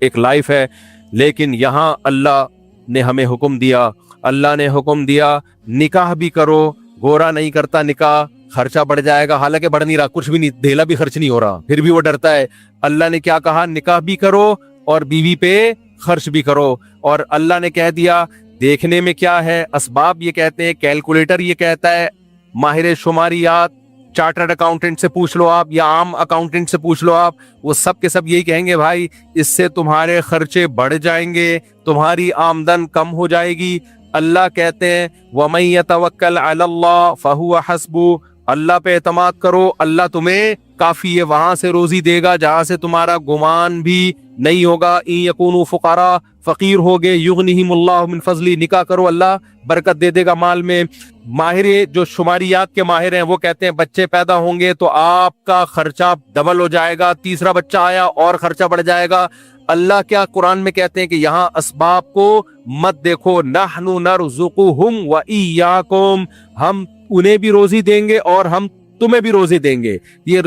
एक लाइफ है। लेकिन यहाँ अल्लाह ने हमें हुक्म दिया, अल्लाह ने हुक्म दिया निकाह भी करो। गोरा नहीं करता निकाह, खर्चा बढ़ जाएगा। हालांकि बढ़ नहीं रहा, कुछ भी नहीं, धेला भी खर्च नहीं हो रहा, फिर भी वो डरता है। अल्लाह ने क्या कहा? निकाह भी करो और बीवी पे खर्च भी करो। और अल्लाह ने कह दिया देखने में क्या है, असबाब ये कहते हैं, कैलकुलेटर ये कहता है, माहिर शुमारियात चार्टर्ड अकाउंटेंट से पूछ लो आप या आम अकाउंटेंट से पूछ लो आप, वो सब के सब यही कहेंगे भाई इससे तुम्हारे खर्चे बढ़ जाएंगे, तुम्हारी आमदन कम हो जाएगी। अल्लाह कहते हैं वमन यतवक्कल अलल्लाह फहुवा हस्बु, अल्लाह पे एतमाद करो, अल्लाह तुम्हें काफी है, वहां से रोजी देगा जहां से तुम्हारा गुमान भी नहीं होगा। इन यकूनु फुकारा, फकीर हो गए, युगनिहिमुल्लाहु मिन फजली, निकाह करो अल्लाह बरकत दे देगा माल में। माहिर जो शुमारियात के माहिर हैं वो कहते हैं बच्चे पैदा होंगे तो आपका खर्चा डबल हो जाएगा, तीसरा बच्चा आया और खर्चा बढ़ जाएगा। अल्लाह क्या कुरान में कहते हैं कि यहाँ असबाब को मत देखो, नहनु नरजुकुहुम व इय्याकुम, हम उन्हें भी रोजी देंगे और हम तुम्हें भी रोजी देंगे। ये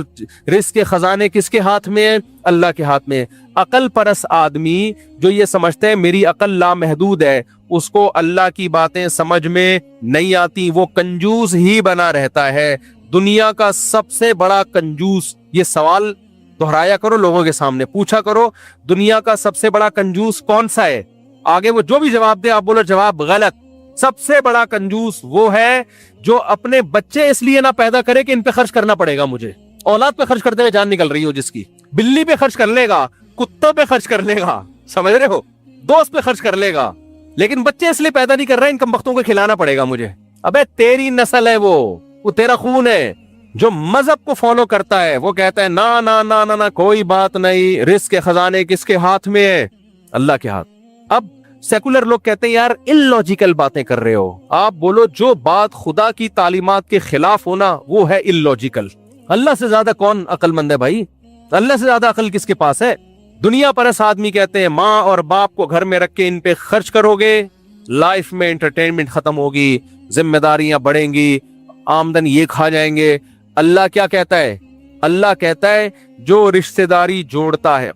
रिस्क के खजाने किसके हाथ में है? अल्लाह के हाथ में। अकल परस आदमी जो ये समझते हैं मेरी अकल लामहदूद है, उसको अल्लाह की बातें समझ में नहीं आती, वो कंजूस ही बना रहता है। दुनिया का सबसे बड़ा कंजूस, ये सवाल दोहराया करो, लोगों के सामने पूछा करो, दुनिया का सबसे बड़ा कंजूस कौन सा है? आगे वो जो भी जवाब दे आप बोलो जवाब गलत। सबसे बड़ा कंजूस वो है जो अपने बच्चे इसलिए ना पैदा करे कि इन पे खर्च करना पड़ेगा मुझे। औलाद पे खर्च करते हुए जान निकल रही हो जिसकी, बिल्ली पे खर्च कर लेगा, कुत्तों पे खर्च कर लेगा, समझ रहे हो, दोस्त पे खर्च कर लेगा, लेकिन बच्चे इसलिए पैदा नहीं कर रहे इन कमबख्तों को खिलाना पड़ेगा मुझे। अबे तेरी नस्ल है वो तेरा खून है। जो मजहब को फॉलो करता है वो कहता है ना ना ना ना ना कोई बात नहीं, रिस्क के खजाने किसके हाथ में है? अल्लाह के हाथ। अब सेकुलर लोग कहते हैं यार इलॉजिकल बातें कर रहे हो। आप बोलो जो बात खुदा की तालीमात के खिलाफ हो ना वो है इलॉजिकल। अल्लाह से ज्यादा कौन अक्लमंद है भाई? अल्लाह से ज्यादा अकल किसके पास है? दुनिया परस आदमी कहते हैं माँ और बाप को घर में रख के इन पे खर्च करोगे, लाइफ में एंटरटेनमेंट खत्म होगी, जिम्मेदारियां बढ़ेंगी, आमदन ये खा जाएंगे। अल्लाह क्या कहता है? अल्लाह कहता है जो रिश्तेदारी जोड़ता है,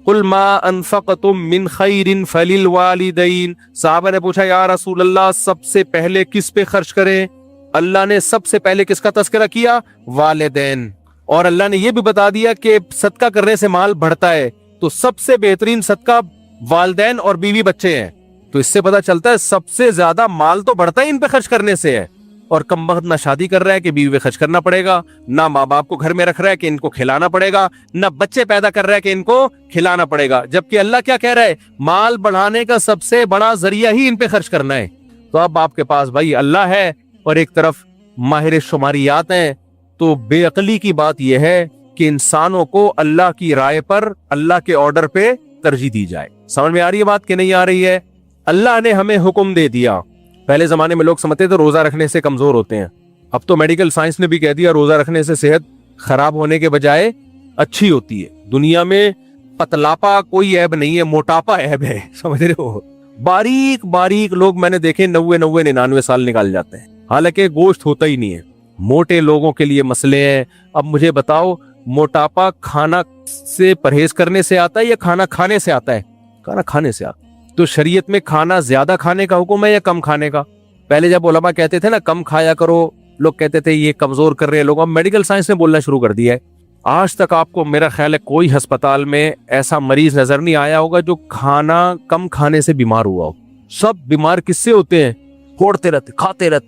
कुल मा अनफक़तुम मिन खैरिन फलिल वालिदैन। साहबा ने पूछा या रसूल अल्लाह सबसे पहले किस पे खर्च करें? अल्लाह ने सबसे पहले किसका तस्करा किया? वालिदैन। और अल्लाह ने यह भी बता दिया कि सदका करने से माल बढ़ता है, तो सबसे बेहतरीन सदका वालिदैन और बीवी बच्चे हैं। तो इससे पता चलता है सबसे ज्यादा माल तो बढ़ता ही इन पे खर्च करने से है। और कम वक्त ना शादी कर रहा है कि बीवी पे खर्च करना पड़ेगा, ना माँ बाप को घर में रख रहा है कि इनको खिलाना पड़ेगा, ना बच्चे पैदा कर रहा है कि इनको खिलाना पड़ेगा। जबकि अल्लाह क्या कह रहा है? माल बढ़ाने का सबसे बड़ा जरिया ही इन पे खर्च करना है। तो अब आपके पास भाई अल्लाह है और एक तरफ माहिर शुमारियात हैं। तो बेअकली की बात यह है कि इंसानों को अल्लाह की राय पर, अल्लाह के ऑर्डर पे तरजीह दी जाए। समझ में आ रही है बात कि नहीं आ रही है? अल्लाह ने हमें हुक्म दे दिया। पहले जमाने में लोग समझते थे रोजा रखने से कमजोर होते हैं, अब तो मेडिकल साइंस ने भी कह दिया रोजा रखने से सेहत खराब होने के बजाय अच्छी होती है। दुनिया में पतलापा कोई ऐब नहीं है, मोटापा ऐब है, समझ रहे हो? बारीक बारीक लोग मैंने देखे 90 99 साल निकाल जाते हैं, हालांकि गोश्त होता ही नहीं है। मोटे लोगों के लिए मसले हैं। अब मुझे बताओ मोटापा खाना से परहेज करने से आता है या खाना खाने से आता है? खाना खाने से आता है। तो शरीयत में खाना ज्यादा खाने का हुक्म है या कम खाने का? पहले जब उलमा कहते थे ना कम खाया करो, लोग कहते थे ये कमजोर कर रहे हैं लोग। अब मेडिकल साइंस ने बोलना शुरू कर दिया है। आज तक आपको मेरा ख्याल है कोई अस्पताल में ऐसा मरीज नजर नहीं आया होगा जो खाना कम खाने से बीमार हुआ हो। सब बीमार किससे होते हैं? फोड़ते रहते,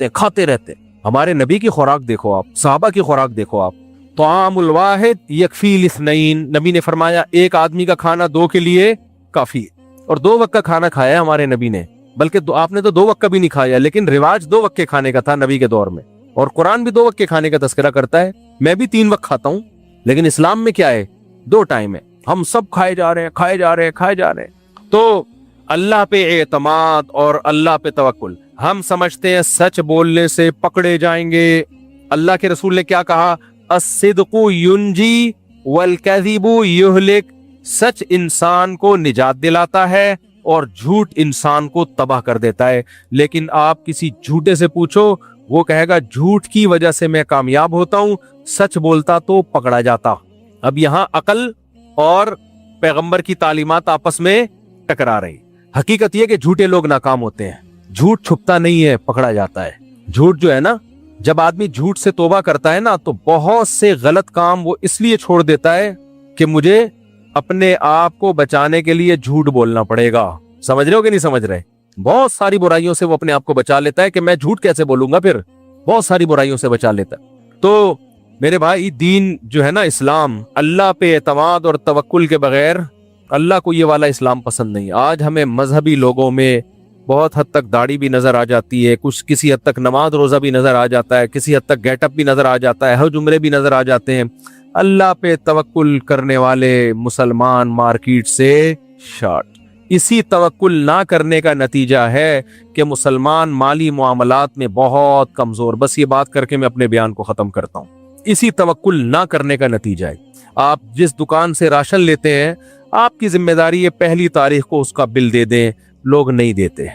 खाते रहते। हमारे नबी की खुराक देखो आप, सहाबा की खुराक देखो आप, तामुल वाहिद यकफील इस्नैन, नबी ने फरमाया एक आदमी का खाना दो के लिए काफी है। और 2 वक्त का खाना खाया हमारे नबी ने, बल्कि आपने तो 2 वक्त का भी नहीं खाया, लेकिन रिवाज 2 वक्त के खाने का था नबी के दौर में। और कुरान भी 2 वक्त के खाने का तस्करा करता है। मैं भी 3 वक्त खाता हूं, लेकिन इस्लाम में क्या है, 2 टाइम है। हम सब खाए जा रहे हैं, खाए जा रहे हैं, खाए जा रहे हैं। तो अल्लाह पे एतमाद और अल्लाह पे तवक्कुल, हम समझते हैं सच बोलने से पकड़े जाएंगे। अल्लाह के रसूल ने क्या कहा, अस्सिद्कु युंजी वल कज़िबु युहलिक, सच इंसान को निजात दिलाता है और झूठ इंसान को तबाह कर देता है। लेकिन आप किसी झूठे से पूछो, वो कहेगा झूठ की वजह से मैं कामयाब होता हूं, सच बोलता तो पकड़ा जाता। अब यहां अकल और पैगंबर की तालीमात आपस में टकरा रही। हकीकत यह कि झूठे लोग नाकाम होते हैं, झूठ छुपता नहीं है, पकड़ा जाता है। झूठ जो है ना, जब आदमी झूठ से तौबा करता है ना, तो बहुत से गलत काम वो इसलिए छोड़ देता है कि मुझे अपने आप को बचाने के लिए झूठ बोलना पड़ेगा। समझ रहे हो कि नहीं समझ रहे? बहुत सारी बुराइयों से वो अपने आप को बचा लेता है कि मैं झूठ कैसे बोलूंगा, फिर बहुत सारी बुराइयों से बचा लेता है। तो मेरे भाई, दीन जो है ना इस्लाम, अल्लाह पे एतमाद और तवक्कुल के बगैर, अल्लाह को ये वाला इस्लाम पसंद नहीं। आज हमें मजहबी लोगों में बहुत हद तक दाढ़ी भी नजर आ जाती है, कुछ किसी हद तक नमाज रोजा भी नजर आ जाता है, किसी हद तक गेटअप भी नजर आ जाता है, हज उम्रे भी नजर आ जाते हैं। अल्लाह पे तवक्कुल करने वाले मुसलमान मार्केट से शॉर्ट। इसी तवक्कुल ना करने का नतीजा है कि मुसलमान माली मामलात में बहुत कमजोर। बस ये बात करके मैं अपने बयान को खत्म करता हूँ। इसी तवक्कुल ना करने का नतीजा है, आप जिस दुकान से राशन लेते हैं, आपकी जिम्मेदारी है पहली तारीख को उसका बिल दे दें। लोग नहीं देते,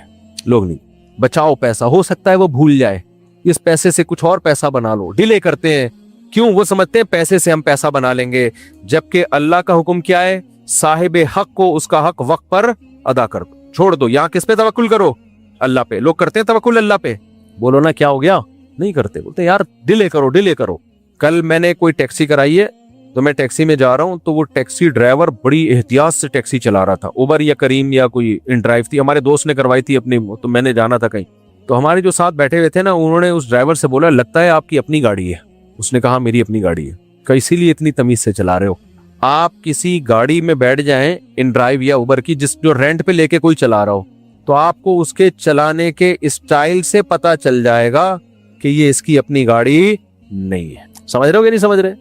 लोग नहीं। बचाओ पैसा, हो सकता है वो भूल जाए, इस पैसे से कुछ और पैसा बना लो, डिले करते हैं। क्यों? वो समझते हैं पैसे से हम पैसा बना लेंगे, जबकि अल्लाह का हुक्म क्या है, साहिबे हक को उसका हक वक्त पर अदा कर दो, छोड़ दो। यहाँ किस पे तवक्कुल करो? अल्लाह पे। लोग करते हैं तवक्कुल अल्लाह पे। बोलो ना क्या हो गया, नहीं करते। बोलते यार डिले करो, डिले करो। कल मैंने कोई टैक्सी कराई है, तो मैं टैक्सी में जा रहा हूँ, तो वो टैक्सी ड्राइवर बड़ी एहतियात से टैक्सी चला रहा था। उबर या करीम या कोई इन ड्राइव थी, हमारे दोस्त ने करवाई थी अपनी, तो मैंने जाना था कहीं। तो हमारे जो साथ बैठे हुए थे ना, उन्होंने उस ड्राइवर से बोला, लगता है आपकी अपनी गाड़ी है। उसने कहा मेरी अपनी गाड़ी है। कहा इसीलिए इतनी तमीज से चला रहे हो। आप किसी गाड़ी में बैठ जाएं, इन ड्राइव या उबर की, जो रेंट पे लेके कोई चला रहा हो, तो आपको उसके चलाने के स्टाइल से पता चल जाएगा कि ये इसकी अपनी गाड़ी नहीं है। समझ रहे हो कि नहीं समझ रहे?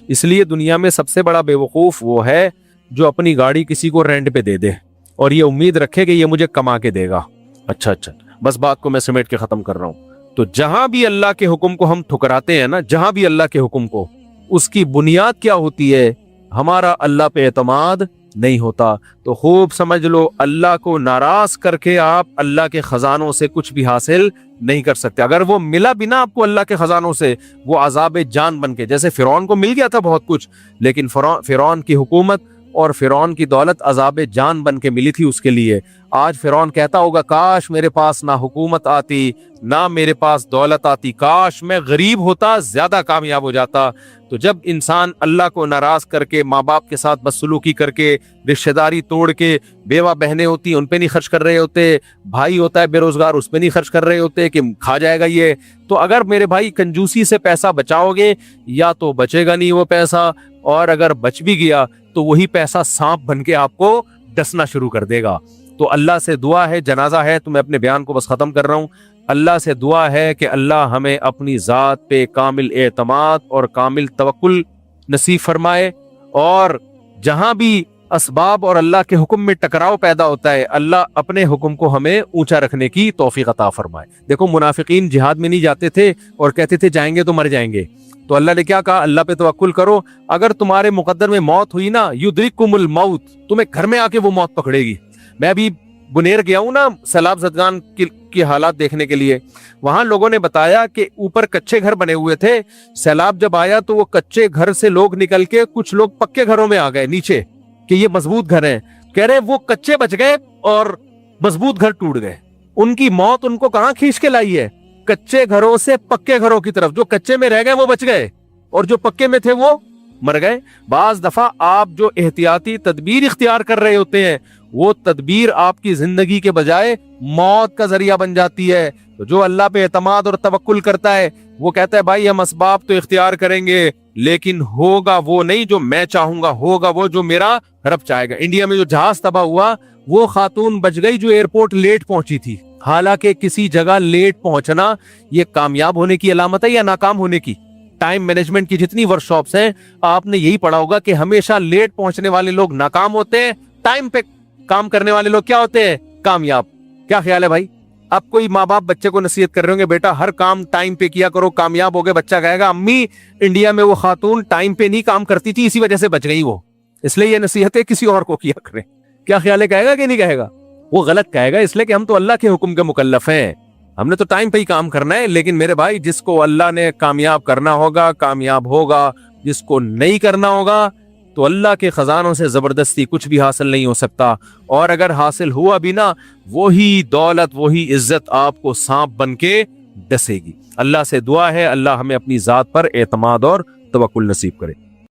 इसलिए दुनिया में सबसे बड़ा बेवकूफ वो है जो अपनी गाड़ी किसी को रेंट पे दे दे और ये उम्मीद रखे कि ये मुझे कमा के देगा। अच्छा, बस बात को मैं समेट के खत्म कर रहा हूं। तो जहां भी अल्लाह के हुक्म को हम ठुकराते हैं ना, जहां भी अल्लाह के हुक्म को, उसकी बुनियाद क्या होती है? हमारा अल्लाह पे एतमाद नहीं होता। तो खूब समझ लो, अल्लाह को नाराज करके आप अल्लाह के खजानों से कुछ भी हासिल नहीं कर सकते। अगर वो मिला भी ना आपको अल्लाह के खजानों से, वो अजाब जान बन के, जैसे फिरौन को मिल गया था बहुत कुछ, लेकिन फिरौन की हुकूमत और फिरौन की दौलत अजाब जान बन के मिली थी उसके लिए। आज फिरौन कहता होगा, काश मेरे पास ना हुकूमत आती, ना मेरे पास दौलत आती, काश मैं गरीब होता, ज्यादा कामयाब हो जाता। तो जब इंसान अल्लाह को नाराज करके, माँ बाप के साथ बदसलूकी करके, रिश्तेदारी तोड़ के, बेवा बहनें होती उन पे नहीं खर्च कर रहे होते, भाई होता है बेरोजगार उस पे नहीं खर्च कर रहे होते कि खा जाएगा ये, तो अगर मेरे भाई कंजूसी से पैसा बचाओगे, या तो बचेगा नहीं वो पैसा, और अगर बच भी गया तो वही पैसा सांप बन के आपको डसना शुरू कर देगा। तो अल्लाह से दुआ है, जनाजा है, तो मैं अपने बयान को बस खत्म कर रहा हूँ। अल्लाह से दुआ है कि अल्लाह हमें अपनी ज़ात पे कामिल एतमाद और कामिल तवक्कुल नसीब फरमाए, और जहां भी असबाब और अल्लाह के हुक्म में टकराव पैदा होता है, अल्लाह अपने हुक्म को हमें ऊंचा रखने की तौफीक अता फरमाए। देखो, मुनाफिकीन जिहाद में नहीं जाते थे और कहते थे जाएंगे तो मर जाएंगे, तो अल्लाह ने क्या कहा? अल्लाह पे तवक्कुल करो, अगर तुम्हारे मुकद्दर में मौत हुई ना, युद्रिकुमुल मौत, तुम्हें घर में आके वो मौत पकड़ेगी। मैं अभी बुनेर गया हूं ना सैलाब ज़दगान की हालात देखने के लिए, वहां लोगों ने बताया कि ऊपर कच्चे घर बने हुए थे, सैलाब जब आया तो वो कच्चे घर से लोग निकल के कुछ लोग पक्के घरों में आ गए नीचे, कि ये मजबूत घर हैं। कह रहे वो कच्चे बच गए और मजबूत घर टूट गए। उनकी मौत उनको कहां खींच के लाई है? कच्चे घरों से पक्के घरों की तरफ। जो कच्चे में रह गए वो बच गए, और जो पक्के में थे वो मर गए। बाज दफा आप जो एहतियाती तदबीर इख्तियार कर रहे होते हैं वो तदबीर आपकी जिंदगी के बजाय मौत का जरिया बन जाती है। तो जो अल्लाह पे एतमाद और तवक्कुल करता है वो कहता है भाई हम असबाब तो इख्तियार करेंगे लेकिन होगा वो नहीं जो मैं चाहूंगा, होगा वो जो मेरा रब चाहेगा। इंडिया में जो जहाज तबाह हुआ वो खातून बच गई जो एयरपोर्ट लेट पहुंची थी। हालांकि किसी जगह लेट पहुंचना ये कामयाब होने की अलामत है या नाकाम होने की? टाइम मैनेजमेंट की जितनी वर्कशॉप्स हैं आपने यही पढ़ा होगा कि हमेशा लेट पहुंचने वाले लोग नाकाम होते हैं, टाइम पे काम करने वाले लोग क्या होते हैं? कामयाब। क्या ख्याल है भाई? अब कोई माँ बाप बच्चे को नसीहत कर रहे होंगे बेटा हर काम टाइम पे किया करो, कामयाब हो गए। बच्चा कहेगा अम्मी इंडिया में वो खातून टाइम पे नहीं काम करती थी इसी वजह से बच गई वो, इसलिए ये नसीहतें किसी और को किया करें। क्या ख्याल है, कहेगा कि नहीं कहेगा? वो गलत कहेगा इसलिए कि हम तो अल्लाह के हुक्म के मुकल्लफ हैं, हमने तो टाइम पे ही काम करना है। लेकिन मेरे भाई जिसको अल्लाह ने कामयाब करना होगा कामयाब होगा, जिसको नहीं करना होगा तो अल्लाह के खजानों से जबरदस्ती कुछ भी हासिल नहीं हो सकता। और अगर हासिल हुआ भी ना वही दौलत वही इज्जत आपको सांप बन के डसेगी। अल्लाह से दुआ है अल्लाह हमें अपनी जात पर एतमाद और तवक्कुल नसीब करे।